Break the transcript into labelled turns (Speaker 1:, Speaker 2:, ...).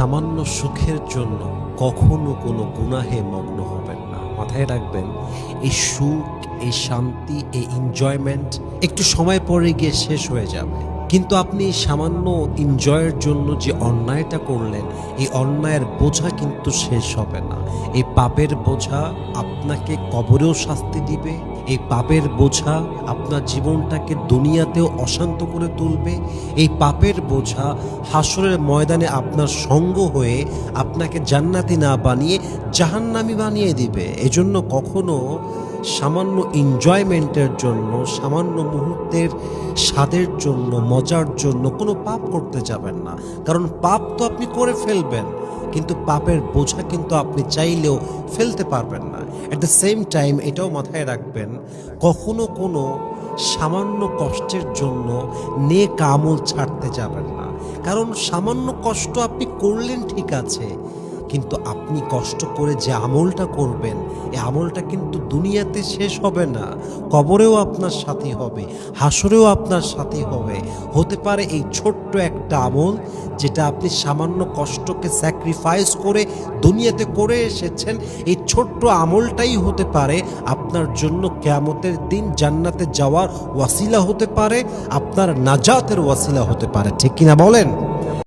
Speaker 1: সামান্য সুখের জন্য কখনো কোনো গুনাহে মগ্ন হবেন না। মাথায় রাখবেন, এই সুখ, এই শান্তি, এই এনজয়মেন্ট একটু সময় পরে গিয়ে শেষ হয়ে যাবে। কিন্তু আপনি এই সামান্য এনজয়ের জন্য যে অন্যায়টা করলেন, এই অন্যায়ের বোঝা কিন্তু শেষ হবে না। এই পাপের বোঝা আপনাকে কবরেও শাস্তি দিবে। এই পাপের বোঝা আপনার জীবনটাকে দুনিয়াতেও অশান্ত করে তুলবে। এই পাপের বোঝা হাসরের ময়দানে আপনার সঙ্গ হয়ে আপনাকে জান্নাতি না বানিয়ে জাহান্নামী বানিয়ে দিবে। এজন্য কখনো সামান্য এনজয়মেন্টের জন্য, সামান্য মুহূর্তের স্বাদের জন্য, মজার জন্য কোনো পাপ করতে যাবেন না। কারণ পাপ তো আপনি করে ফেলবেন, কিন্তু পাপের বোঝা কিন্তু আপনি চাইলেও ফেলতে পারবেন না। অ্যাট দ্য সেম টাইম এটাও মাথায় রাখবেন, কখনো কোনো সামান্য কষ্টের জন্য নেক আমল ছাড়তে যাবেন না। কারণ সামান্য কষ্ট আপনি করলেন ঠিক আছে, কিন্তু আপনি কষ্ট করে যে আমলটা করবেন, এই আমলটা কিন্তু দুনিয়াতে শেষ হবে না, কবরেও আপনার সাথী হবে, হাসরেও আপনার সাথী হবে। হতে পারে এই ছোট্ট একটা আমল, যেটা আপনি সামান্য কষ্টকে স্যাক্রিফাইস করে দুনিয়াতে করে এসেছেন, এই ছোট্ট আমলটাই হতে পারে আপনার জন্য কিয়ামতের দিন জান্নাতে যাওয়ার ওয়াসিলা হতে পারে, আপনার নাজাতের ওয়াসিলা হতে পারে। ঠিক কিনা বলেন?